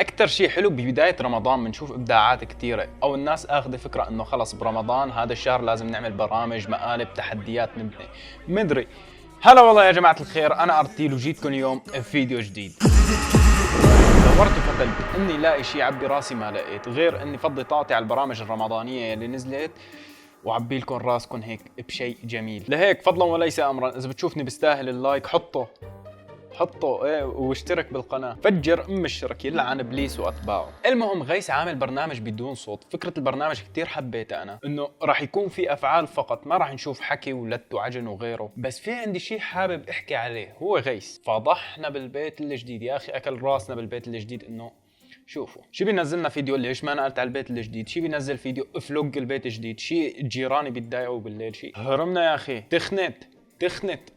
اكثر شيء حلو ببدايه رمضان بنشوف ابداعات كثيره، او الناس اخذه فكره انه خلص برمضان هذا الشهر لازم نعمل برامج، مقالب، تحديات، نبني مدري. هلا والله يا جماعه الخير، انا ارتيل وجيتكم اليوم بفيديو جديد. دورت وفتلت اني لاقي شيء عبي راسي، ما لقيت غير اني فضي طاقتي على البرامج الرمضانيه اللي نزلت وعبي لكم راسكم هيك بشيء جميل. لهيك فضلا وليس امرا، اذا بتشوفني بستاهل اللايك حطه ايه، واشترك بالقناه، فجر الشرك يلعن ابليس واتباعه. المهم غيث عامل برنامج بدون صوت. فكره البرنامج كثير حبيتها انا، انه راح يكون في افعال فقط، ما راح نشوف حكي ولت وعجن وغيره. بس في عندي شيء حابب احكي عليه، هو غيث فضحنا بالبيت الجديد. يا اخي اكل راسنا بالبيت الجديد. انه شوفوا شي بينزلنا فيديو ليش ما نقلت على البيت الجديد، شي بينزل فيديو فلوج البيت الجديد، شي جيراني بيتضايقوا بالليل، شي هرمنا يا اخي. تخنت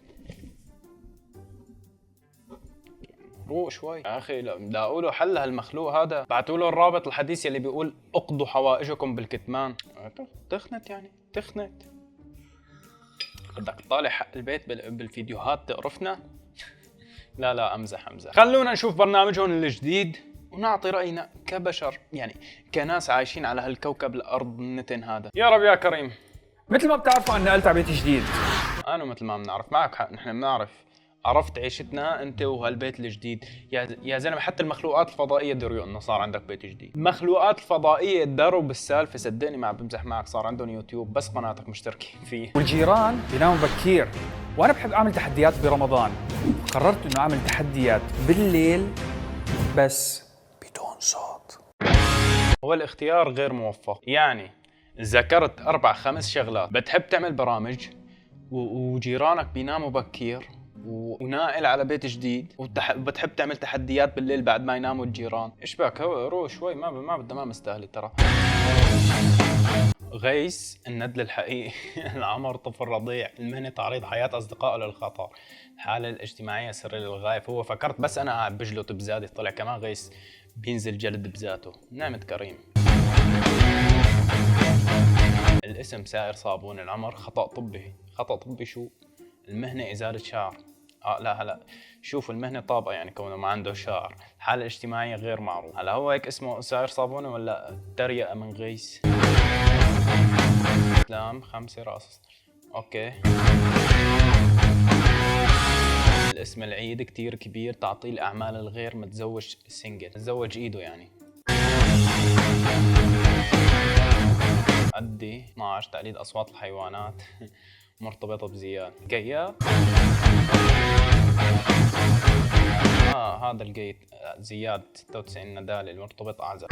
روق شوي يا اخي. لاقوا له حل هالمخلوق هذا. بعتوا له الرابط الحديث اللي بيقول اقضوا حوائجكم بالكتمان. تخنت يعني تخنت. بدك تطالع حق البيت بالفيديوهات تقرفنا؟ لا امزح. خلونا نشوف برنامجهم الجديد ونعطي راينا كبشر، يعني كناس عايشين على هالكوكب الارض النتن هذا. يا رب يا كريم. مثل ما بتعرفوا انا نقلت على بيت جديد. انا مثل ما بنعرف، معك حق، نحن بنعرف. عرفت عيشتنا انت وهالبيت الجديد. يا زلمه حتى المخلوقات الفضائيه دريوا انه صار عندك بيت جديد. المخلوقات الفضائيه دروا بالسالفه، صدقني ما عم بمزح معك، صار عندهم يوتيوب بس قناتك مشتركين فيه. والجيران بيناموا بكير، وانا بحب اعمل تحديات برمضان. قررت انه اعمل تحديات بالليل بس بدون صوت. هو الاختيار غير موفق، يعني ذكرت 4-5 شغلات. بتحب تعمل برامج وجيرانك بيناموا بكير وناقل على بيت جديد، وبتحب تعمل تحديات بالليل بعد ما يناموا الجيران. ايش بك؟ روح شوي، ما بدها، ما مستاهله ترى. غيث الندل الحقيقي. العمر طفل رضيع، المهنة تعريض حياة أصدقائه للخطر، الحالة الاجتماعية سر للغاية. هو فكرت بس أنا قاعد بجلط بزادي، طلع كمان غيث بينزل جلد بذاته. نعمة كريم. الاسم سائر صابون، العمر خطأ طبي. شو المهنة؟ إزالة شعر. لا هلا شوفوا، المهنة طابقة يعني كونه ما عنده شعر. الحالة الاجتماعية غير معروف. هلا هو هيك اسمه سائر صابونة ولا تريقة من غيث؟ اسلام 5 راس. اوكي. الاسم العيد كتير كبير، تعطيل اعمال الغير، متزوج سنجل، متزوج ايده يعني. أدي 12 تقليد اصوات الحيوانات. مرتبطة بزياد. كياب. هذا الجيت زياد 96 ندال المرتبط اعزب.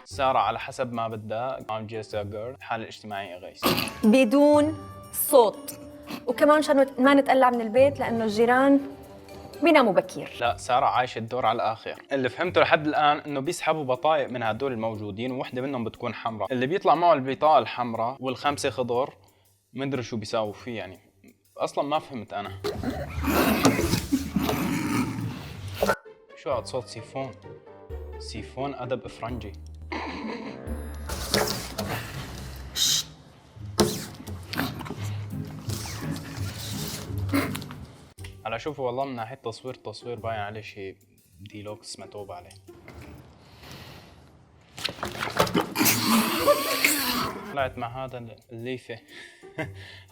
سارة على حسب ما بدها. I'm just a girl. الحالة الاجتماعية غيث بدون صوت، وكمان عشان ما نتقلع من البيت لانه الجيران بيناموا بكير. لا سارة عايشة الدور على الآخر. اللي فهمته لحد الآن إنه بيسحبوا بطايق من هدول الموجودين، ووحدة منهم بتكون حمراء. اللي بيطلع معه البطاقة الحمراء والخمسة خضر مدري شو بيساووا فيه يعني. أصلا ما فهمت أنا. شو هاد صوت سيفون أدب إفرنجي. هلا شوفوا والله من ناحية تصوير باين عليه شيء ديلوكس متعوب عليه. طلعت مع هذا الليفة.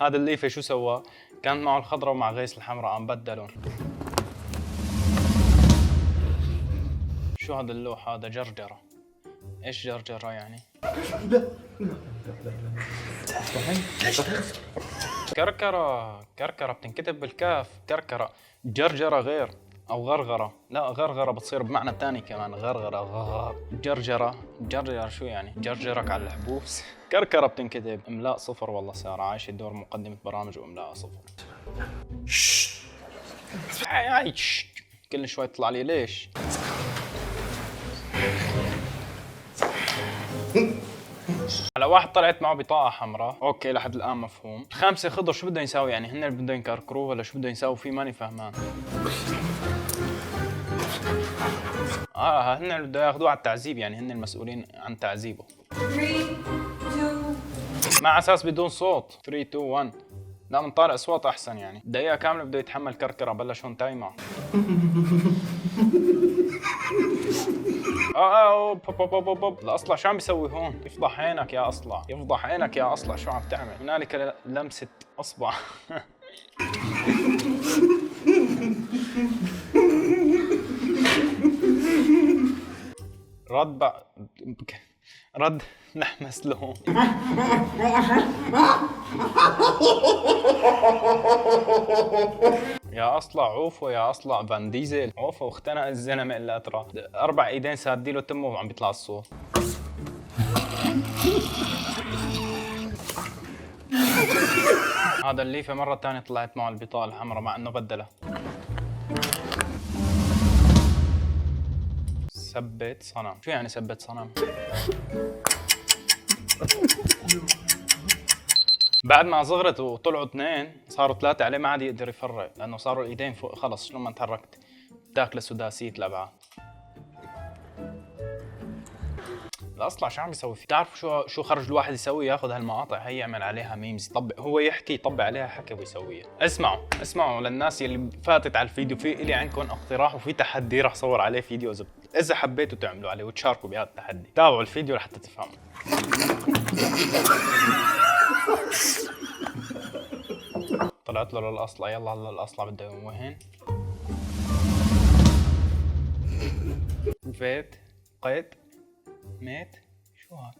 هذا الليفة شو سوى؟ كانت معه الخضرة ومع غيث الحمراء، عم بدلون. شو هذا اللوح؟ هذا جرجرة. ايش جرجرة يعني؟ كركرة بتنكتب بالكاف. كركرة. جرجرة غير، او غرغرة. لا غرغرة بتصير بمعنى ثاني كمان. غرغرة. جرجرة شو يعني؟ جرجرك على الحبوس. كركرة بتنكتب. املاء 0 والله. سارة عايشة دور مقدمة برامج واملاء 0. كل شوي تطلع لي ليش؟ هلا واحد طلعت معه بطاقة حمراء، اوكي لحد الآن مفهوم. 5 خضر شو بدهم يساوي يعني؟ هن اللي بدهم يكركروه ولا شو بدهم يساوي فيه؟ ماني فهمان. هن اللي بدهم ياخذوه على التعذيب يعني، هن المسؤولين عن تعذيبه. 3 2 مع اساس بدون صوت. 3 2 1. لا بنطالع اصوات احسن يعني. دقيقة كاملة بده يتحمل كركرة، بلش هون تايمر. الاصلع شو عم بيسوي هون؟ يفضح عينك يا اصلع، يفضح عينك يا اصلع، شو عم تعمل؟ هنالك لمسة اصبع. رد لحم مسلوق. يا اصلع عوفو، يا اصلع فان ديزل عوفو، واختنق الزلمه الا ترى 4 ايدين ساديله تمه وعم بيطلع الصوت. هذا الليفه مره ثانيه طلعت معه البطاقه الحمراء مع انه بدلها. ثبت صنم، شو يعني ثبت صنم؟ بعد ما صغرت وطلعوا 2 صاروا 3 عليه ما عاد يقدر يفرق، لانه صاروا الايدين فوق خلص شلون ما تحركت داخله سداسيه الابعاد. الاصلع شو عم بيسوي فيه؟ بتعرفوا شو خرج الواحد يسوي؟ ياخذ هالمقاطع هي يعمل عليها ميمز، يطبق هو يحكي يطبق عليها حكي ويسويها. اسمعوا للناس اللي فاتت على الفيديو، في الي عندكم اقتراح وفي تحدي راح صور عليه فيديو، اذا حبيتوا تعملوا عليه وتشاركوا بهذا التحدي. تابعوا الفيديو لحتى تفهموا. طلعت له للاصلع، يلا هلا الاصلع بده يوين. فيت قيد ميت شو هاد؟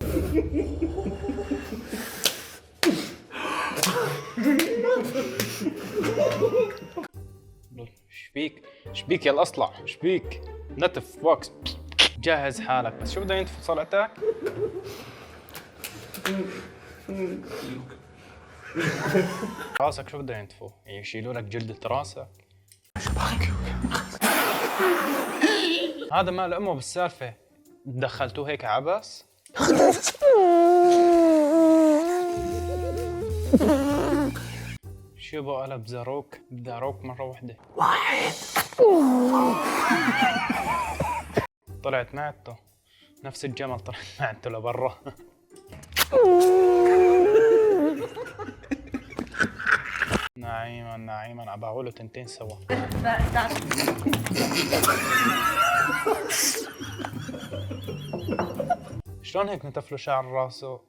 شبيك يا الاصلع، شبيك نتف بوكس. جهز حالك بس. شو بده ينتف صلعتك؟ راسك شو بده ينتفوا؟ يشيلوا لك جلدة راسك؟ هذا مال امه بالسالفة، دخلتوه هيك عبس؟ شو بقى انا بزاروك مرة واحدة. طلعت معدته نفس الجمل، طلعت معدته لبرا. نعيما ابعوله 2 سوا. شلون هيك نتفله شعر راسه؟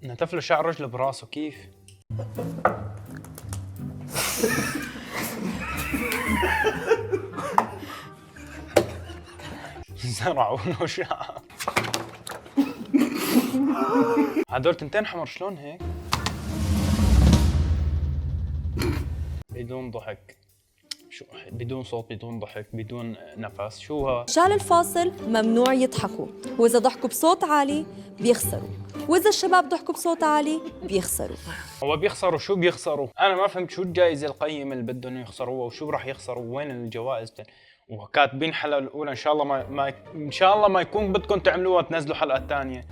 نتفله شعر رجله براسه كيف؟ زرعوا له شعر. هدول 2 حمر شلون هيك؟ بدون ضحك، شو بدون صوت، بدون ضحك، بدون نفس، شو ها؟ رجال الفاصل ممنوع يضحكوا، وإذا ضحكوا بصوت عالي بيخسروا، وإذا الشباب ضحكوا بصوت عالي بيخسروا. هو بيخسروا شو بيخسروا؟ أنا ما فهمت شو الجائزة القيمة اللي بدهم يخسروها وشو راح يخسروا، وين الجوائز؟ وكاتبين الحلقة الأولى إن شاء الله إن شاء الله ما يكون بدكم تعملوها تنزلوا حلقة ثانية.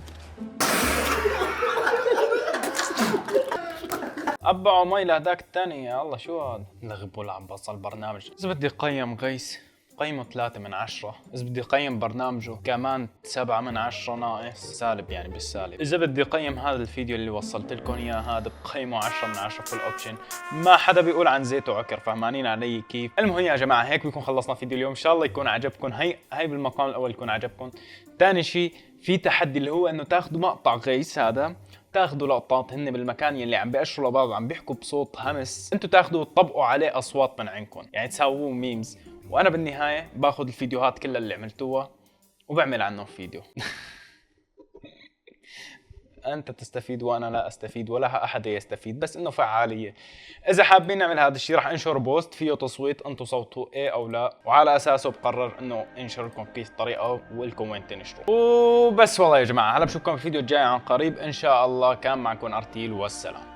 أبعوا مي لهداك الثاني. يا الله شو هذا؟ لغبوا العباص البرنامج. إذا بدي قيم غيث قيمه 3 من 10. إذا بدي قيم برنامجه كمان 7 من 10 ناقص سالب، يعني بالسالب. إذا بدي قيم هذا الفيديو اللي وصلت لكم إياه هذا بقيمه 10 من 10 فول أوبشن. ما حدا بيقول عن زيت وعكر، فهمانين علي كيف؟ المهم يا جماعة هيك بيكون خلصنا فيديو اليوم، إن شاء الله يكون عجبكم. هي بالمقام الأول يكون عجبكم. ثاني شيء في تحدي اللي هو إنه تاخذوا مقطع غيث هذا، تاخذوا لقطات هن بالمكان يلي عم بيأشروا لبعض عم بيحكوا بصوت همس، انتوا تاخذوا وتطبقوا عليه اصوات من عندكم، يعني تسووه ميمز، وانا بالنهايه باخذ الفيديوهات كلها اللي عملتوها وبعمل عنهم فيديو. انت تستفيد وانا لا استفيد ولا احد يستفيد، بس انه فعاليه. اذا حابين نعمل هذا الشيء راح انشر بوست فيه تصويت، انتم صوتوا ايه او لا، وعلى اساسه بقرر انه انشر لكم كيف طريقه والكم وين تنشروا. وبس والله يا جماعه، هلا بشوفكم في الفيديو الجاي عن قريب ان شاء الله. كان معكم ارتيل والسلام.